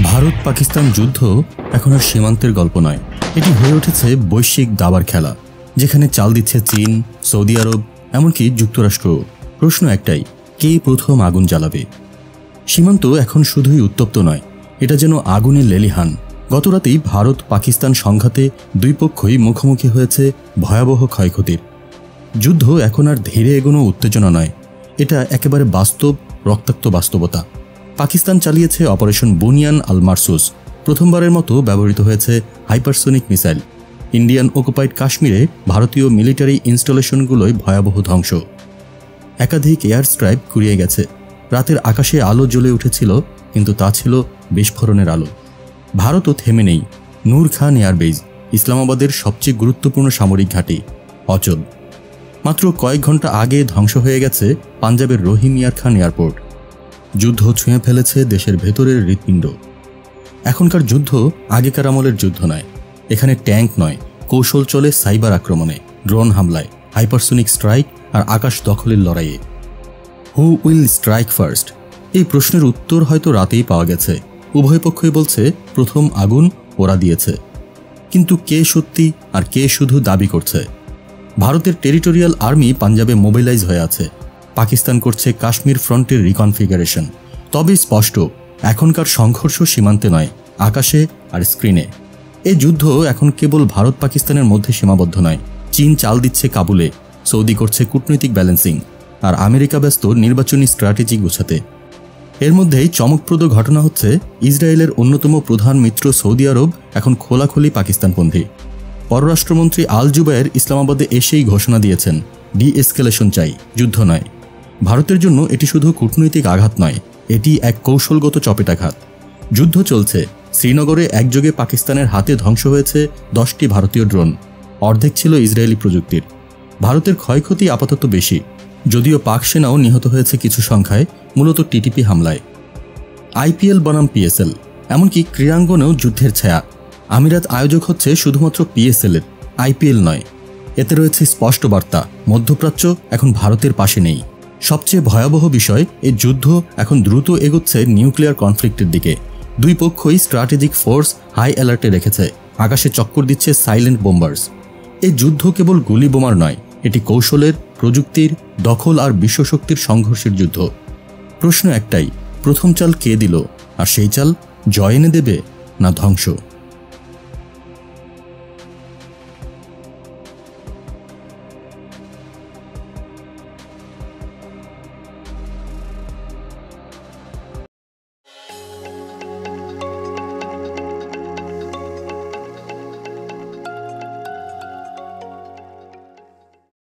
ভারত পাকিস্তান যুদ্ধ এখন আর সীমান্তের গল্প নয়, এটি হয়ে উঠেছে বৈশ্বিক দাবার খেলা, যেখানে চাল দিচ্ছে চীন, সৌদি আরব, এমনকি যুক্তরাষ্ট্র। প্রশ্ন একটাই, কে প্রথম আগুন জ্বালাবে? সীমান্ত এখন শুধুই উত্তপ্ত নয়, এটা যেন আগুনের লেলিহান। গতরাতেই ভারত পাকিস্তান সংঘাতে দুই পক্ষই মুখোমুখি হয়েছে ভয়াবহ ক্ষয়ক্ষতির। যুদ্ধ এখন আর ধীরে এগোনো উত্তেজনা নয়, এটা একেবারে বাস্তব, রক্তাক্ত বাস্তবতা। পাকিস্তান চালিয়েছে অপারেশন বুনিয়ান আল মারসুস। প্রথমবারের মতো ব্যবহৃত হয়েছে হাইপারসোনিক মিসাইল। ইন্ডিয়ান অকুপাইড কাশ্মীরে ভারতীয় মিলিটারি ইনস্টলেশনগুলোয় ভয়াবহ ধ্বংস। একাধিক এয়ার স্ট্রাইক কুড়িয়ে গেছে। রাতের আকাশে আলো জ্বলে উঠেছিল, কিন্তু তা ছিল বিস্ফোরণের আলো। ভারতও থেমে নেই। নূর খান এয়ারবেজ, ইসলামাবাদের সবচেয়ে গুরুত্বপূর্ণ সামরিক ঘাঁটি, অচল। মাত্র কয়েক ঘন্টা আগে ধ্বংস হয়ে গেছে পাঞ্জাবের রহিম ইয়ার খান এয়ারপোর্ট। যুদ্ধ ছুঁয়ে ফেলেছে দেশের ভেতরের হৃৎপিণ্ড। এখনকার যুদ্ধ আগেকার আমলের যুদ্ধ নয়। এখানে ট্যাঙ্ক নয়, কৌশল চলে সাইবার আক্রমণে, ড্রোন হামলায়, হাইপারসোনিক স্ট্রাইক আর আকাশ দখলের লড়াইয়ে। Who will strike first? এই প্রশ্নের উত্তর হয়তো রাতেই পাওয়া গেছে। উভয় পক্ষই বলছে প্রথম আগুন ওরা দিয়েছে। কিন্তু কে সত্যি আর কে শুধু দাবি করছে? ভারতের টেরিটোরিয়াল আর্মি পাঞ্জাবে মোবিলাইজ হয়ে আছে। পাকিস্তান করছে কাশ্মীর ফ্রন্টের রিকনফিগারেশন। তবে স্পষ্ট, এখনকার সংঘর্ষ সীমান্তে নয়, আকাশে আর স্ক্রিনে। এই যুদ্ধ এখন কেবল ভারত পাকিস্তানের মধ্যে সীমাবদ্ধ নয়। চীন চাল দিচ্ছে কাবুলে, সৌদি করছে কূটনৈতিক ব্যালেন্সিং, আর আমেরিকা ব্যস্ত নির্বাচনী স্ট্র্যাটেজি গোছাতে। এর মধ্যেই চমকপ্রদ ঘটনা হচ্ছে, ইসরায়েলের অন্যতম প্রধান মিত্র সৌদি আরব এখন খোলাখুলি পাকিস্তানপন্থী। পররাষ্ট্রমন্ত্রী আল জুবায়ের ইসলামাবাদে এসেই ঘোষণা দিয়েছেন, ডি-এসকেলেশন চাই, যুদ্ধ নয়। ভারতের জন্য এটি শুধু কূটনৈতিক আঘাত নয়, এটি এক কৌশলগত চপেটাঘাত। যুদ্ধ চলছে। শ্রীনগরে একযোগে পাকিস্তানের হাতে ধ্বংস হয়েছে 10টি ভারতীয় ড্রোন, অর্ধেক ছিল ইসরায়েলি প্রযুক্তির। ভারতের ক্ষয়ক্ষতি আপাতত বেশি, যদিও পাক সেনাও নিহত হয়েছে কিছু সংখ্যায়, মূলত টিটিপি হামলায়। আইপিএল বনাম পিএসএল, এমনকি ক্রীড়াঙ্গনেও যুদ্ধের ছায়া। আমিরাত আয়োজক হচ্ছে শুধুমাত্র পিএসএল-এর, আইপিএল নয়। এতে রয়েছে স্পষ্ট বার্তা, মধ্যপ্রাচ্য এখন ভারতের পাশে নেই। সবচেয়ে ভয়াবহ বিষয়, এই যুদ্ধ এখন দ্রুত এগোচ্ছে নিউক্লিয়ার কনফ্লিক্টের দিকে। দুই পক্ষই স্ট্র্যাটেজিক ফোর্স হাই অ্যালার্টে রেখেছে, আকাশে চক্কর দিচ্ছে সাইলেন্ট বোম্বার্স। এই যুদ্ধ কেবল গুলি বোমার নয়, এটি কৌশলের, প্রযুক্তির, দখল আর বিশ্বশক্তির সংঘর্ষের যুদ্ধ। প্রশ্ন একটাই, প্রথম চাল কে দিল, আর সেই চাল জয় এনে দেবে না ধ্বংস?